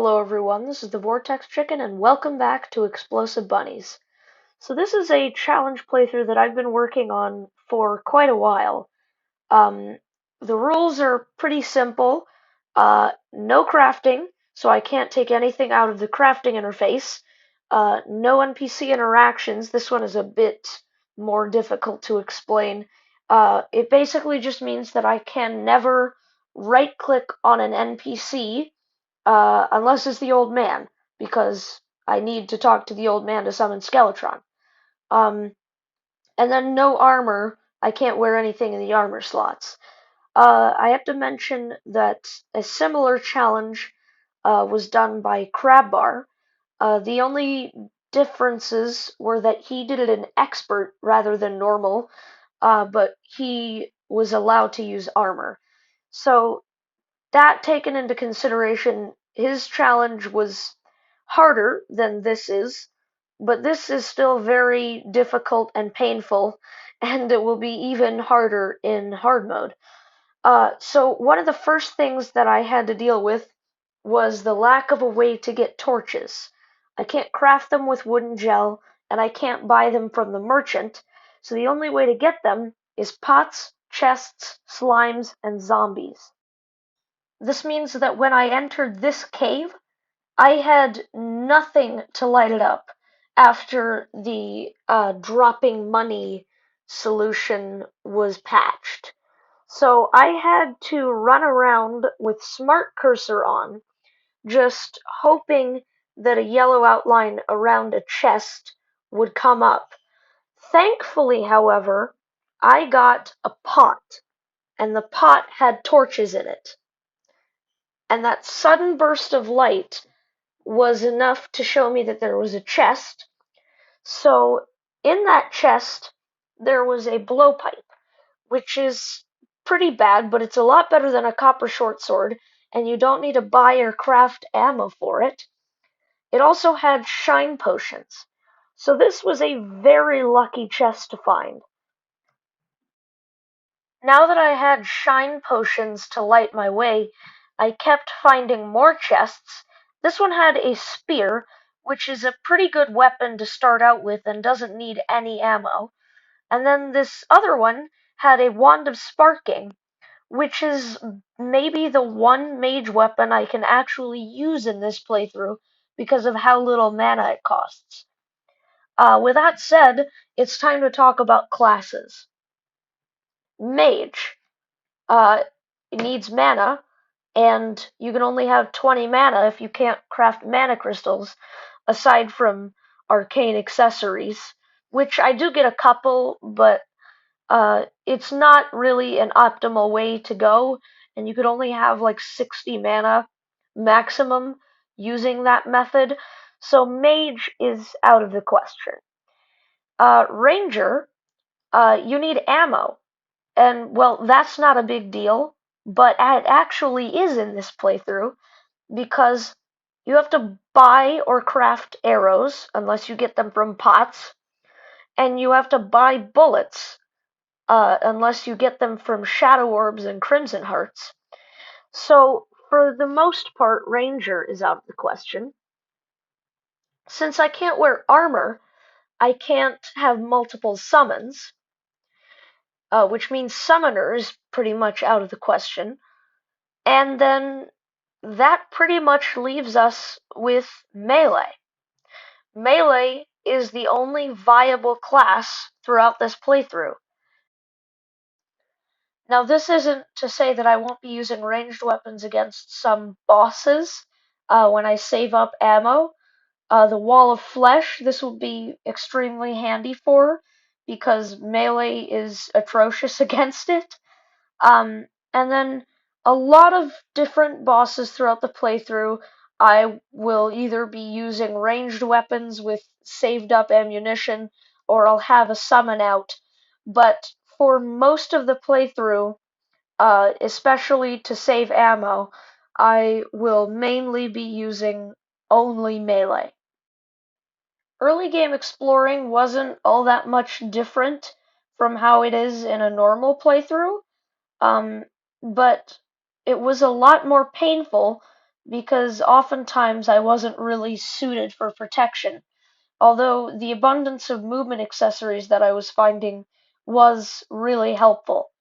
Hello everyone, this is the Vortex Chicken and welcome back to Explosive Bunnies. So this is a challenge playthrough that I've been working on for quite a while. Um, the rules are pretty simple. No crafting, so I can't take anything out of the crafting interface. No NPC interactions, this one is a bit more difficult to explain. It basically just means that I can never right-click on an NPC unless it's the old man, because I need to talk to the old man to summon Skeletron. Um, and then no armor. I can't wear anything in the armor slots. I have to mention that a similar challenge was done by Crabbar. The only differences were that he did it in expert rather than normal, but he was allowed to use armor. So that taken into consideration, his challenge was harder than this is, but this is still very difficult and painful, and it will be even harder in hard mode. So one of the first things that I had to deal with was the lack of a way to get torches. I can't craft them with wooden gel, and I can't buy them from the merchant, so the only way to get them is pots, chests, slimes, and zombies. This means that when I entered this cave, I had nothing to light it up after the dropping money solution was patched. So I had to run around with smart cursor on, just hoping that a yellow outline around a chest would come up. Thankfully, however, I got a pot, and the pot had torches in it. And that sudden burst of light was enough to show me that there was a chest. So in that chest, there was a blowpipe, which is pretty bad, but it's a lot better than a copper short sword, and you don't need to buy or craft ammo for it. It also had shine potions. So this was a very lucky chest to find. Now that I had shine potions to light my way, I kept finding more chests. This one had a spear, which is a pretty good weapon to start out with and doesn't need any ammo. And then this other one had a wand of sparking, which is maybe the one mage weapon I can actually use in this playthrough because of how little mana it costs. With that said, it's time to talk about classes. Mage. It needs mana, and you can only have 20 mana if you can't craft mana crystals, aside from arcane accessories, which I do get a couple, but it's not really an optimal way to go, and you could only have like 60 mana maximum using that method, so mage is out of the question. Ranger, you need ammo, and well, that's not a big deal, but it actually is in this playthrough because you have to buy or craft arrows unless you get them from pots, and you have to buy bullets unless you get them from shadow orbs and crimson hearts. So, for the most part, ranger is out of the question. Since I can't wear armor, I can't have multiple summons, which means summoner is pretty much out of the question. And then that pretty much leaves us with melee. Melee is the only viable class throughout this playthrough. Now, this isn't to say that I won't be using ranged weapons against some bosses when I save up ammo. The Wall of Flesh, this will be extremely handy for because melee is atrocious against it. And then a lot of different bosses throughout the playthrough, I will either be using ranged weapons with saved up ammunition, or I'll have a summon out. But for most of the playthrough, especially to save ammo, I will mainly be using only melee. Early game exploring wasn't all that much different from how it is in a normal playthrough. But it was a lot more painful because oftentimes I wasn't really suited for protection, although the abundance of movement accessories that I was finding was really helpful.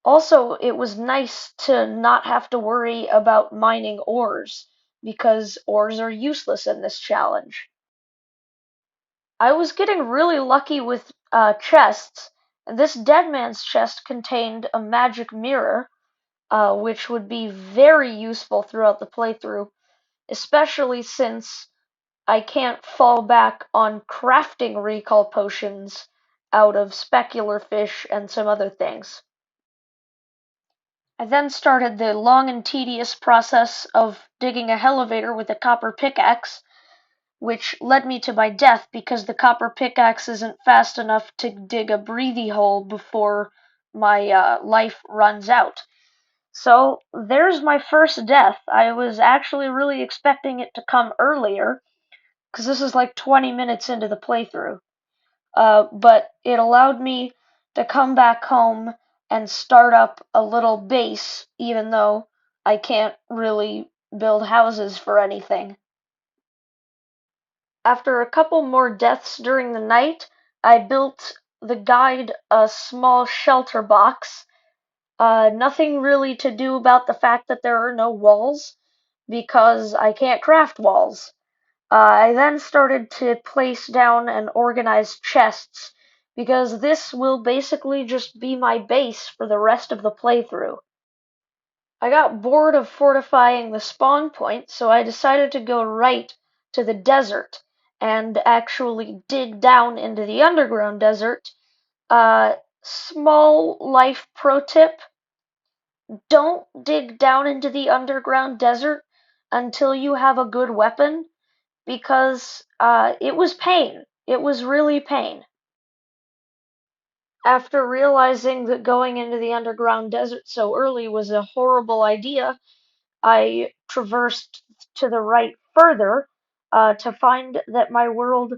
Also, it was nice to not have to worry about mining ores, because ores are useless in this challenge. I was getting really lucky with chests, and this dead man's chest contained a magic mirror, which would be very useful throughout the playthrough, especially since I can't fall back on crafting recall potions out of specular fish and some other things. I then started the long and tedious process of digging a elevator with a copper pickaxe, which led me to my death because the copper pickaxe isn't fast enough to dig a breathy hole before my life runs out. So there's my first death. I was actually really expecting it to come earlier, because this is like 20 minutes into the playthrough. But it allowed me to come back home and start up a little base, even though I can't really build houses for anything. After a couple more deaths during the night, I built the guide a small shelter box. Nothing really to do about the fact that there are no walls, because I can't craft walls. I then started to place down and organize chests, because this will basically just be my base for the rest of the playthrough. I got bored of fortifying the spawn point, so I decided to go right to the desert and actually dig down into the underground desert. Small life pro tip: don't dig down into the underground desert until you have a good weapon, because it was pain. It was really pain. After realizing that going into the underground desert so early was a horrible idea, I traversed to the right further to find that my world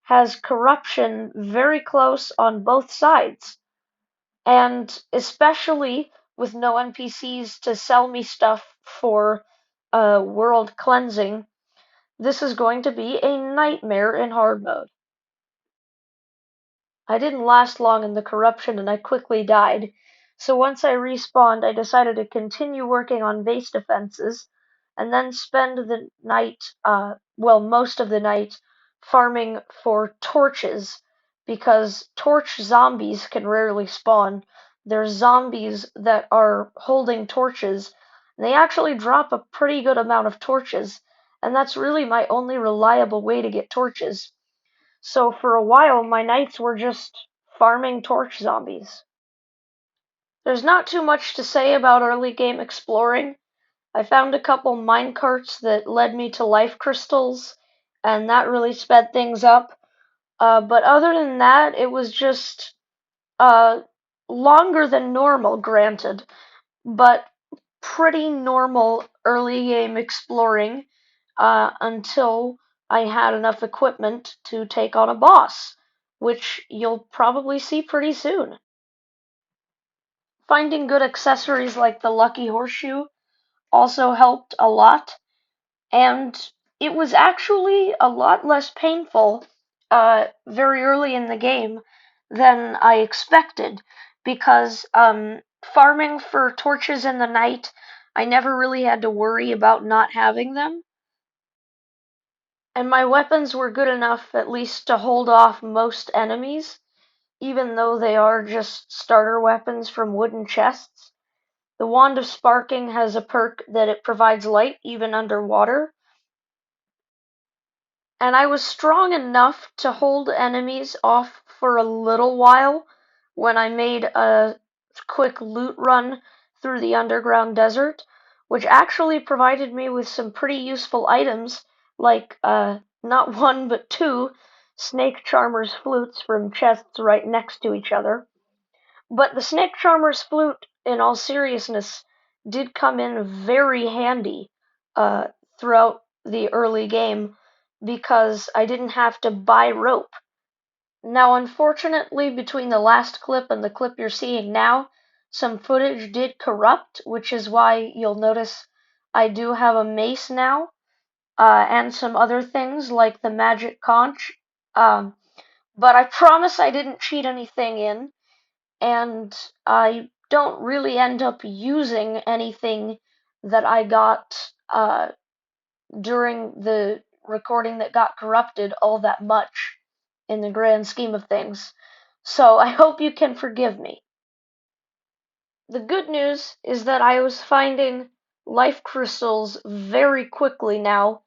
has corruption very close on both sides, and especially with no NPCs to sell me stuff for world cleansing, this is going to be a nightmare in hard mode. I didn't last long in the corruption and I quickly died, so once I respawned I decided to continue working on base defenses, and then spend the night, most of the night, farming for torches, because torch zombies can rarely spawn. There's zombies that are holding torches, and they actually drop a pretty good amount of torches, and that's really my only reliable way to get torches. So for a while, my nights were just farming torch zombies. There's not too much to say about early game exploring. I found a couple minecarts that led me to life crystals, and that really sped things up. But other than that, it was just uh, longer than normal, granted, but pretty normal early game exploring until I had enough equipment to take on a boss, which you'll probably see pretty soon. Finding good accessories like the Lucky Horseshoe also helped a lot, and it was actually a lot less painful very early in the game than I expected, because farming for torches in the night, I never really had to worry about not having them, and my weapons were good enough at least to hold off most enemies, even though they are just starter weapons from wooden chests. The Wand of Sparking has a perk that it provides light even underwater, and I was strong enough to hold enemies off for a little while when I made a quick loot run through the underground desert, which actually provided me with some pretty useful items, like not one but two snake charmer's flutes from chests right next to each other. But the snake charmer's flute, in all seriousness, did come in very handy uh, throughout the early game, because I didn't have to buy rope. Now, unfortunately, between the last clip and the clip you're seeing now, some footage did corrupt, which is why you'll notice I do have a mace now, and some other things like the magic conch. Um, but I promise I didn't cheat anything in, and I don't really end up using anything that I got during the recording that got corrupted all that much in the grand scheme of things. So I hope you can forgive me. The good news is that I was finding life crystals very quickly now,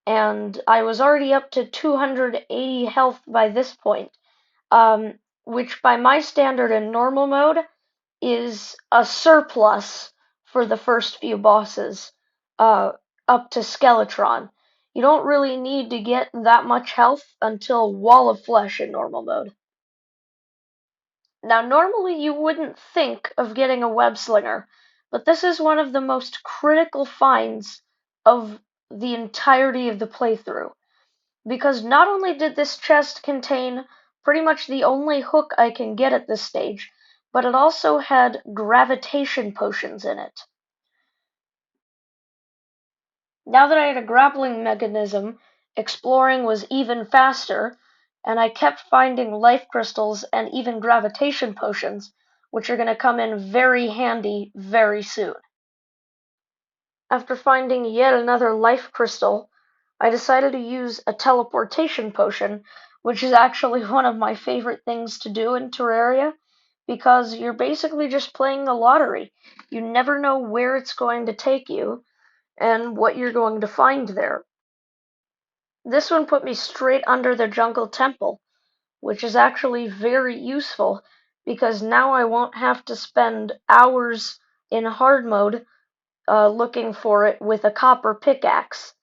and I was already up to 280 health by this point, which by my standard in normal mode is a surplus for the first few bosses, uh, up to Skeletron. You don't really need to get that much health until Wall of Flesh in normal mode. Now, normally you wouldn't think of getting a web slinger, but this is one of the most critical finds of the entirety of the playthrough. Because not only did this chest contain pretty much the only hook I can get at this stage, but it also had gravitation potions in it. Now that I had a grappling mechanism, exploring was even faster, and I kept finding life crystals and even gravitation potions, which are going to come in very handy very soon. After finding yet another life crystal, I decided to use a teleportation potion, which is actually one of my favorite things to do in Terraria, because you're basically just playing the lottery. You never know where it's going to take you and what you're going to find there. This one put me straight under the jungle temple, which is actually very useful because now I won't have to spend hours in hard mode looking for it with a copper pickaxe.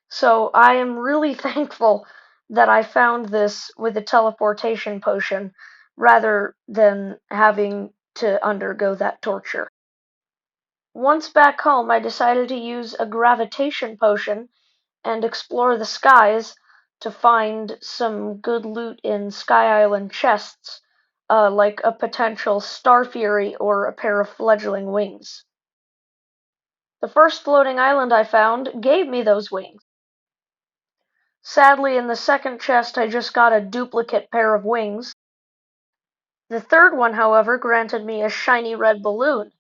So I am really thankful that I found this with a teleportation potion rather than having to undergo that torture. Once back home, I decided to use a gravitation potion and explore the skies to find some good loot in Sky Island chests, like a potential Star Fury or a pair of fledgling wings. The first floating island I found gave me those wings. Sadly, in the second chest, I just got a duplicate pair of wings. The third one, however, granted me a shiny red balloon,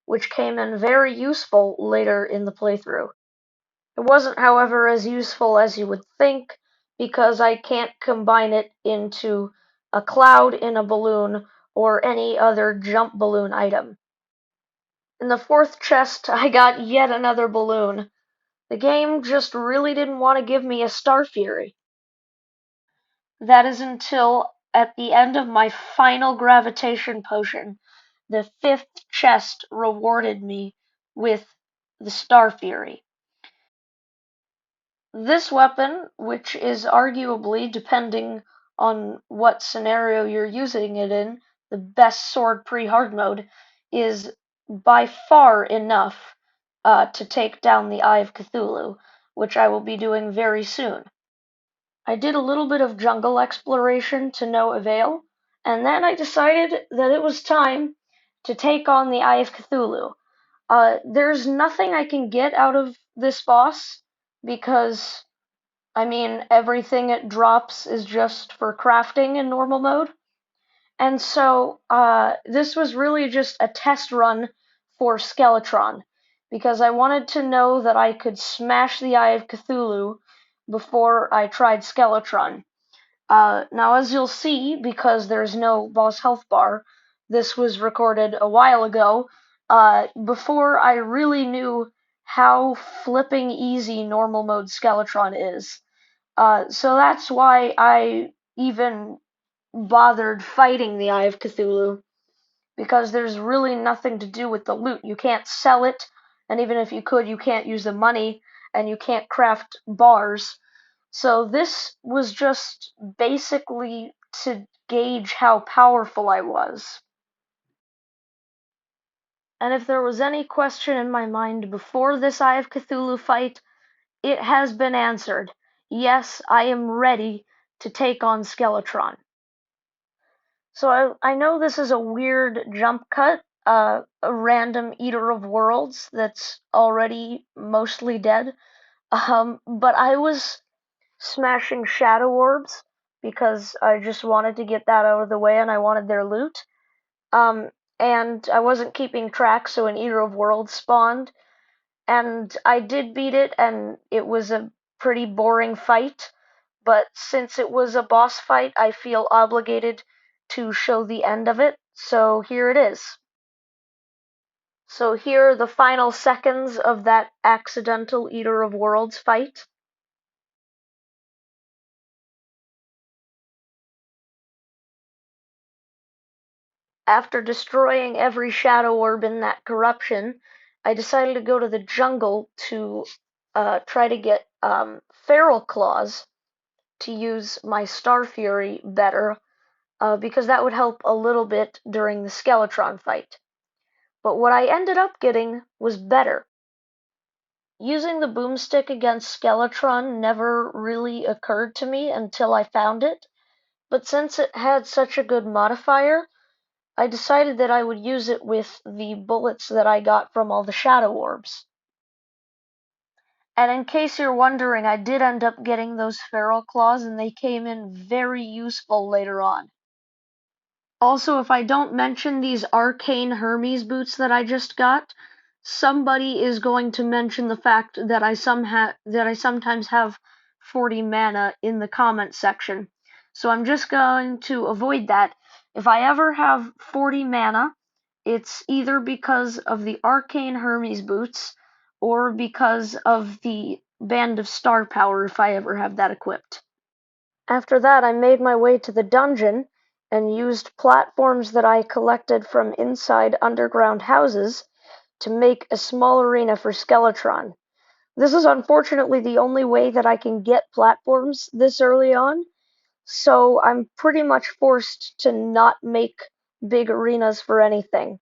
which came in very useful later in the playthrough. It wasn't, however, as useful as you would think, because I can't combine it into a cloud in a balloon or any other jump balloon item. In the fourth chest, I got yet another balloon. The game just really didn't want to give me a Star Fury. That is until at the end of my final gravitation potion, the fifth chest rewarded me with the Star Fury. This weapon, which is arguably, depending on what scenario you're using it in, the best sword pre-hard mode, is by far enough to take down the Eye of Cthulhu, which I will be doing very soon. I did a little bit of jungle exploration to no avail, and then I decided that it was time to take on the Eye of Cthulhu. There's nothing I can get out of this boss because everything it drops is just for crafting in normal mode. And so, this was really just a test run for Skeletron, because I wanted to know that I could smash the Eye of Cthulhu before I tried Skeletron. Now, as you'll see, because there's no boss health bar, this was recorded a while ago, before I really knew how flipping easy normal mode Skeletron is. So that's why I even bothered fighting the Eye of Cthulhu, because there's really nothing to do with the loot. You can't sell it, and even if you could, you can't use the money, and you can't craft bars. So this was just basically to gauge how powerful I was. And if there was any question in my mind before this Eye of Cthulhu fight, it has been answered. Yes, I am ready to take on Skeletron. So I know this is a weird jump cut, a random eater of worlds that's already mostly dead. But I was smashing shadow orbs because I just wanted to get that out of the way and I wanted their loot. Um, and I wasn't keeping track, so an eater of worlds spawned, and I did beat it, and it was a pretty boring fight. But since it was a boss fight, I feel obligated to show the end of it, so here it is. So here are the final seconds of that accidental Eater of Worlds fight. After destroying every shadow orb in that corruption, I decided to go to the jungle to try to get feral claws to use my Star Fury better, because that would help a little bit during the Skeletron fight. But what I ended up getting was better. Using the boomstick against Skeletron never really occurred to me until I found it, but since it had such a good modifier, I decided that I would use it with the bullets that I got from all the shadow orbs. And in case you're wondering, I did end up getting those feral claws and they came in very useful later on. Also, if I don't mention these Arcane Hermes boots that I just got, somebody is going to mention the fact that I sometimes have 40 mana in the comment section. So I'm just going to avoid that. If I ever have 40 mana, it's either because of the Arcane Hermes boots or because of the Band of Star Power if I ever have that equipped. After that, I made my way to the dungeon and used platforms that I collected from inside underground houses to make a small arena for Skeletron. This is unfortunately the only way that I can get platforms this early on, so I'm pretty much forced to not make big arenas for anything.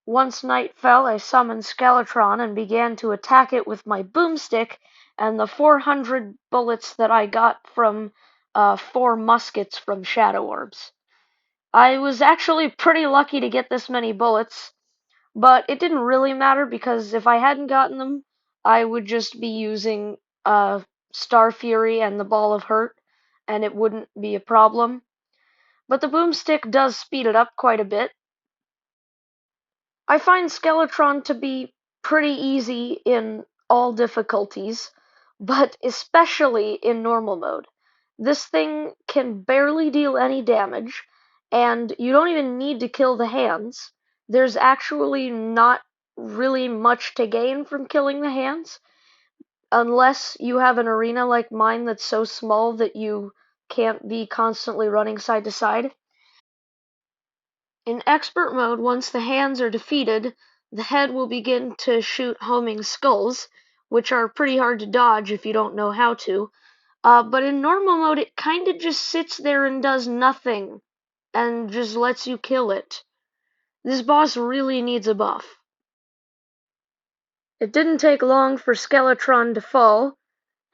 Once night fell, I summoned Skeletron and began to attack it with my boomstick and the 400 bullets that I got from 4 muskets from shadow orbs. I was actually pretty lucky to get this many bullets, but it didn't really matter because if I hadn't gotten them, I would just be using Star Fury and the Ball of Hurt, and it wouldn't be a problem. But the boomstick does speed it up quite a bit. I find Skeletron to be pretty easy in all difficulties, but especially in normal mode. This thing can barely deal any damage, and you don't even need to kill the hands. There's actually not really much to gain from killing the hands, unless you have an arena like mine that's so small that you can't be constantly running side to side. In expert mode, once the hands are defeated, the head will begin to shoot homing skulls, which are pretty hard to dodge if you don't know how to. But in normal mode, it kinda just sits there and does nothing, and just lets you kill it. This boss really needs a buff. It didn't take long for Skeletron to fall,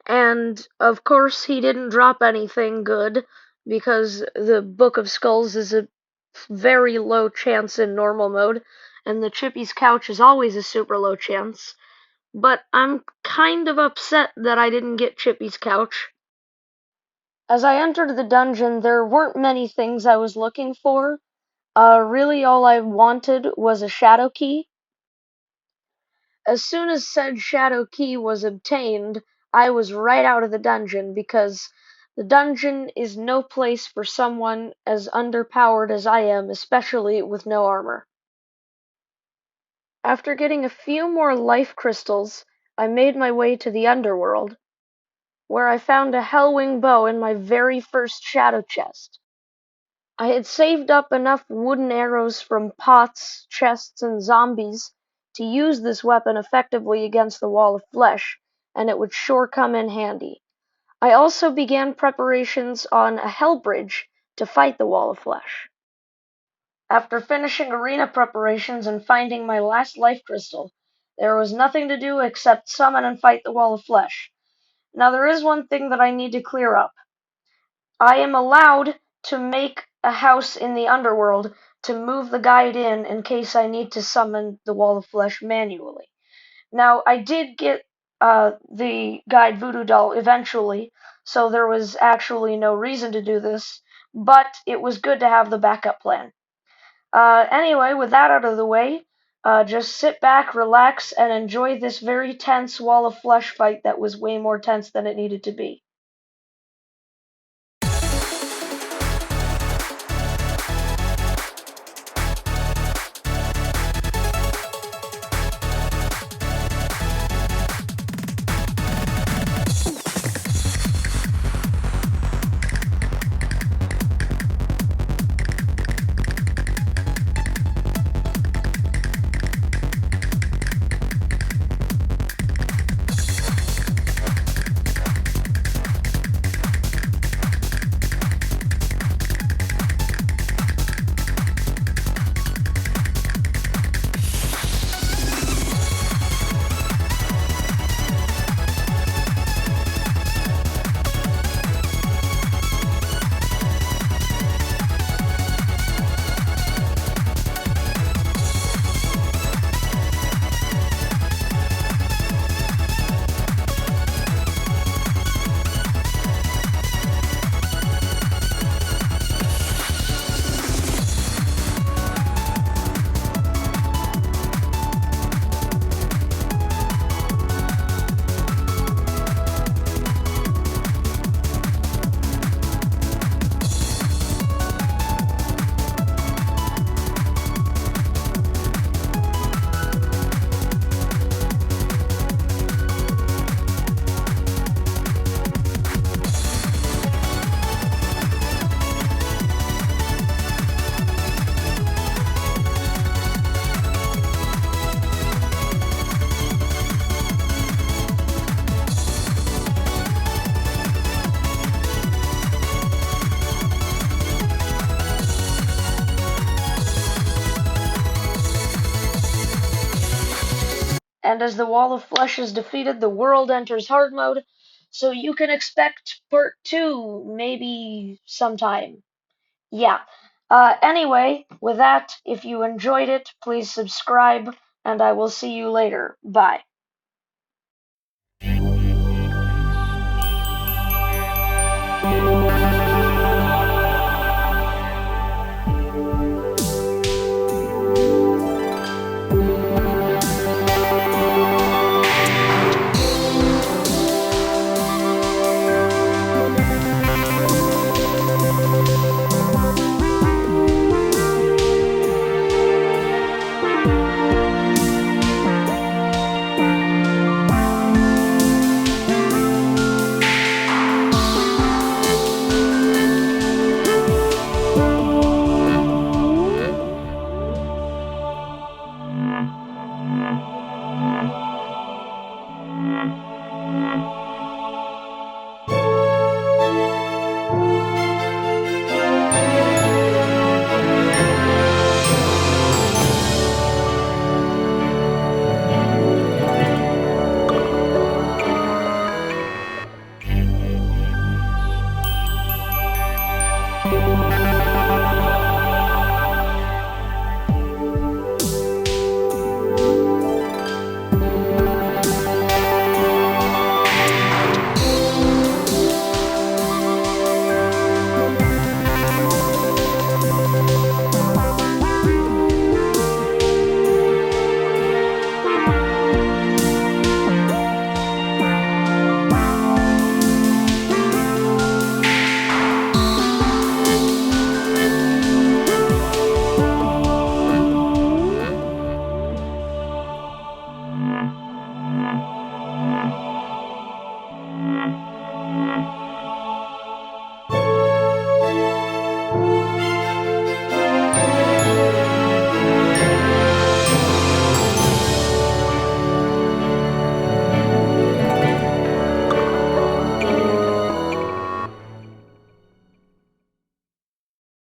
and of course he didn't drop anything good, because the Book of Skulls is a very low chance in normal mode, and the Chippy's Couch is always a super low chance. But I'm kind of upset that I didn't get Chippy's Couch. As I entered the dungeon, there weren't many things I was looking for. Really all I wanted was a shadow key. As soon as said shadow key was obtained, I was right out of the dungeon because the dungeon is no place for someone as underpowered as I am, especially with no armor. After getting a few more life crystals, I made my way to the underworld, where I found a Hellwing bow in my very first shadow chest. I had saved up enough wooden arrows from pots, chests, and zombies to use this weapon effectively against the wall of flesh, and it would sure come in handy. I also began preparations on a hell bridge to fight the wall of flesh. After finishing arena preparations and finding my last life crystal, there was nothing to do except summon and fight the wall of flesh. Now there is one thing that I need to clear up. I am allowed to make a house in the underworld to move the guide in case I need to summon the Wall of Flesh manually. Now, I did get the guide Voodoo Doll eventually, so there was actually no reason to do this, but it was good to have the backup plan. Anyway, with that out of the way, just sit back, relax, and enjoy this very tense Wall of Flesh fight that was way more tense than it needed to be. And as the Wall of Flesh is defeated, the world enters hard mode, so you can expect part 2 maybe sometime. Yeah. Anyway, with that, if you enjoyed it, please subscribe, and I will see you later. Bye.